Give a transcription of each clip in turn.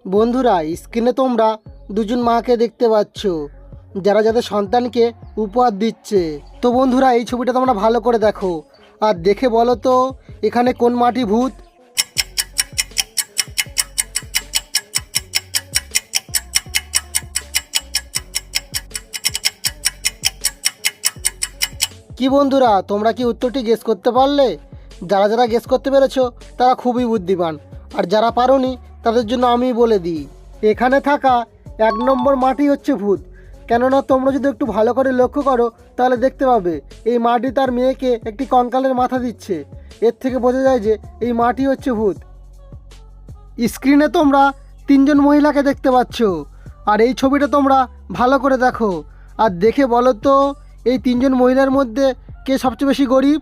বন্ধুরা, স্ক্রিনে তোমরা দুজন মাকে দেখতে পাচ্ছ যারা যাদের সন্তানকে উপহার দিচ্ছে। তো বন্ধুরা, এই ছবিটা তোমরা ভালো করে দেখো আর দেখে বলো তো এখানে কোন মাটি ভূত। কি বন্ধুরা, তোমরা কি উত্তরটি গেস করতে পারলে? যারা যারা গেস করতে পেরেছো তারা খুবই বুদ্ধিমান, আর যারা পারোনি তাদের জন্য আমি বলে দিই, এখানে থাকা 1 নম্বর মাটি হচ্ছে ভূত। কেননা তোমরা যদি একটু ভালো করে লক্ষ্য করো তাহলে দেখতে পাবে এই মাটি তার মেয়েকে একটি কঙ্কালের মাথা দিচ্ছে। এর থেকে বোঝা যায় যে এই মাটি হচ্ছে ভূত। স্ক্রিনে তোমরা 3জন মহিলাকে দেখতে পাচ্ছ, আর এই ছবিটা তোমরা ভালো করে দেখো আর দেখে বলো তো এই 3জন মহিলার মধ্যে কে সবচেয়ে বেশি গরিব।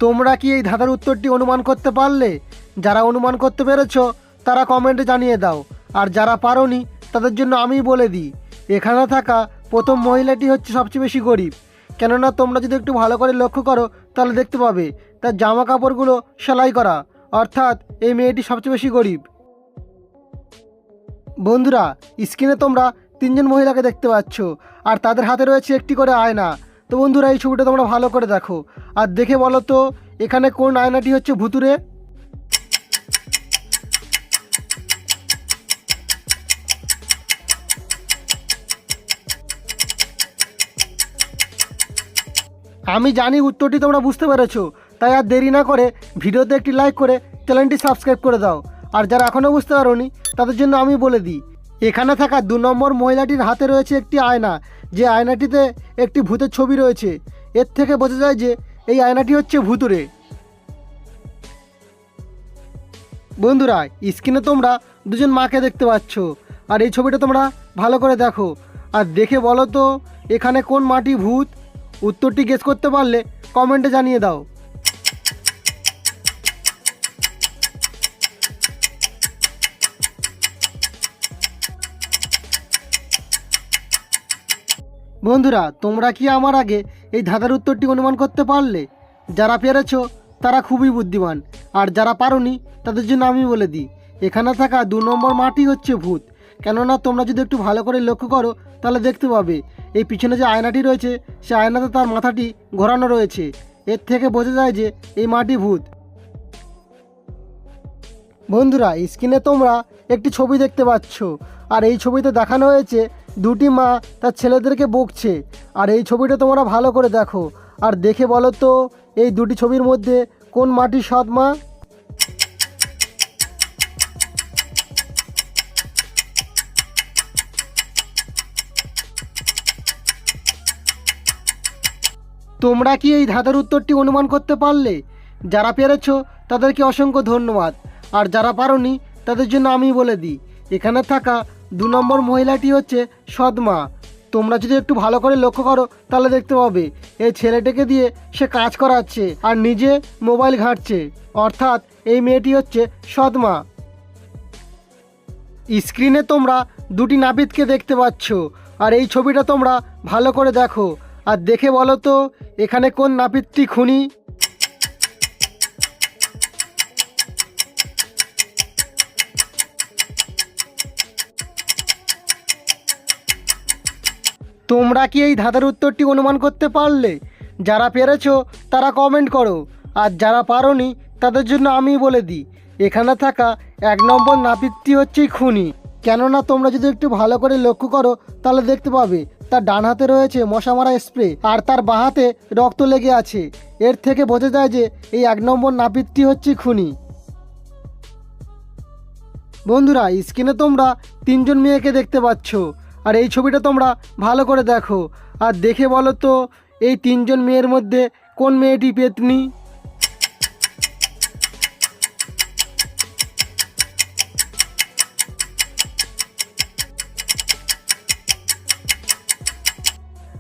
তোমরা কি এই ধাঁধার উত্তরটি অনুমান করতে পারলে? যারা অনুমান করতে পেরেছো তারা কমেন্টে জানিয়ে দাও, আর যারা পারোনি তাদের জন্য আমি বলে দিই, এখানে থাকা প্রথম মহিলাটি হচ্ছে সবচেয়ে বেশি গরিব। কেননা তোমরা যদি একটু ভালো করে লক্ষ্য করো তাহলে দেখতে পাবে তার জামা কাপড়গুলো সেলাই করা, অর্থাৎ এই মেয়েটি সবচেয়ে বেশি গরিব। বন্ধুরা, স্ক্রিনে তোমরা 3জন মহিলাকে দেখতে পাচ্ছ, আর তাদের হাতে রয়েছে একটি করে আয়না। তো বন্ধুরা, এই ছবিটা তোমরা ভালো করে দেখো আর দেখে বলো তো এখানে কোন আয়নাটি হচ্ছে ভুতুরে। আমি জানি উত্তরটি তোমরা বুঝতে পেরেছো, তাই আর দেরি না করে ভিডিওতে একটি লাইক করে চ্যানেলটি সাবস্ক্রাইব করে দাও। আর যারা এখনও বুঝতে পারোনি তাদের জন্য আমি বলে দিই, এখানে থাকা 2 নম্বর মহিলাটির হাতে রয়েছে একটি আয়না, যে আয়নাটিতে একটি ভূতের ছবি রয়েছে। এর থেকে বোঝা যায় যে এই আয়নাটি হচ্ছে ভুতুরে। বন্ধুরা, স্ক্রিনে তোমরা 2জন মাকে দেখতে পাচ্ছ, আর এই ছবিটা তোমরা ভালো করে দেখো আর দেখে বলো তো এখানে কোন মাটি ভূত। উত্তরটি গেস করতে পারলে কমেন্টে জানিয়ে দাও। বন্ধুরা, তোমরা কি আমার আগে এই ধাঁধার উত্তরটি অনুমান করতে পারলে? যারা পেরেছো তারা খুবই বুদ্ধিমান, আর যারা পারোনি তাদের জন্য আমি বলে দিই, এখানে থাকা 2 নম্বর মাটি হচ্ছে ভূত। কেননা তোমরা যদি একটু ভালো করে লক্ষ্য করো তাহলে দেখতে পাবে এই পিছনে যে আয়নাটি রয়েছে সে আয়নাতে তার মাথাটি ঘোরানো রয়েছে। এর থেকে বোঝা যায় যে এই মাটি ভূত। বন্ধুরা, স্ক্রিনে তোমরা একটি ছবি দেখতে পাচ্ছ, আর এই ছবিতে দেখানো হয়েছে 2টি মা তার ছেলেদেরকে বকছে। আর এই ছবিটা তোমরা ভালো করে দেখো আর দেখে বলো তো এই 2টি ছবির মধ্যে কোন মাটির সৎ মা। তোমরা কি এই ধাঁধার উত্তরটি অনুমান করতে পারলে? যারা পেরেছো তাদেরকে অসংখ্য ধন্যবাদ, আর যারা পারোনি তাদের জন্য আমি বলে দিই, এখানে থাকা 2 নম্বর মহিলাটি হচ্ছে সৎমা। তোমরা যদি একটু ভালো করে লক্ষ্য করো তাহলে দেখতে পাবে এই ছেলেটাকে দিয়ে সে কাজ করাচ্ছে আর নিজে মোবাইল ঘাঁটছে, অর্থাৎ এই মেয়েটি হচ্ছে সৎমা। স্ক্রিনে তোমরা 2টি নাপিতকে দেখতে পাচ্ছ, আর এই ছবিটা তোমরা ভালো করে দেখো আর দেখে বলো তো এখানে কোন নাপিতটি খুনি। তোমরা কি এই ধাঁধার উত্তরটি অনুমান করতে পারলে? যারা পেরেছো তারা কমেন্ট করো, আর যারা পারোনি তাদের জন্য আমি বলে দিই, এখানে থাকা 1 নম্বর নাপিতটি হচ্ছে খুনি। কেননা তোমরা যদি একটু ভালো করে লক্ষ্য করো তাহলে দেখতে পাবে তার ডান হাতে রয়েছে মশা মারা স্প্রে, আর তার বাঁ হাতে রক্ত লেগে আছে। এর থেকে বোঝা যায় যে এই 1 নম্বর নাপিতটি হচ্ছে খুনি। বন্ধুরা, স্ক্রিনে তোমরা 3জন মেয়েকে দেখতে পাচ্ছ, আর এই ছবিটা তোমরা ভালো করে দেখো আর দেখে বলো তো এই 3জন মেয়ের মধ্যে কোন মেয়েটি পেতনি।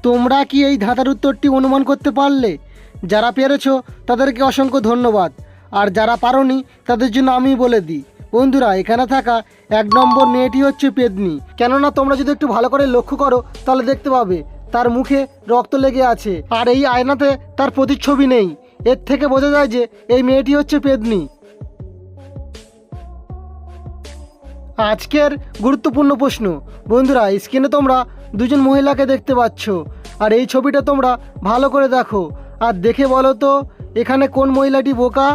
তোমরা কি এই ধাঁধার উত্তরটি অনুমান করতে পারলে? যারা পেরেছো তাদেরকে অসংখ্য ধন্যবাদ, আর যারা পারোনি তাদের জন্য আমি বলে দিই, বন্ধুরা, এখানে থাকা 1 নম্বর মেয়েটি হচ্ছে পেতনি। কেননা তোমরা যদি একটু ভালো করে লক্ষ্য করো তাহলে দেখতে পাবে তার মুখে রক্ত লেগে আছে, আর এই আয়নাতে তার প্রতিচ্ছবি নেই। এর থেকে বোঝা যায় যে এই মেয়েটি হচ্ছে পেতনি। আজকের গুরুত্বপূর্ণ প্রশ্ন, বন্ধুরা স্ক্রিনে তোমরা দুজন মহিলাকে দেখতে পাচ্ছ, আর এই ছবিটা তোমরা ভালো করে দেখো আর দেখে বলো তো এখানে কোন মহিলাটি বোকা।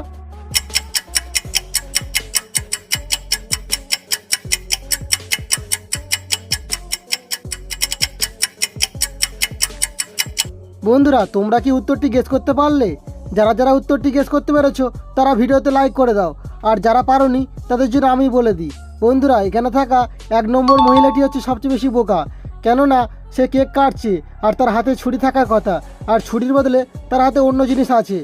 বন্ধুরা তোমরা কি উত্তরটি গেস করতে পারলে? যারা যারা উত্তরটি গেস করতে পেরেছো তারা ভিডিওতে লাইক করে দাও, আর যারা পারোনি তাদের জন্য আমি বলে দিই। বন্ধুরা এখানে থাকা 1 নম্বর মহিলাটি হচ্ছে সবচেয়ে বেশি বোকা, কেননা সে কেক কাটছে আর তার হাতে ছুরি থাকার কথা, আর ছুরির বদলে তার হাতে অন্য জিনিস আছে।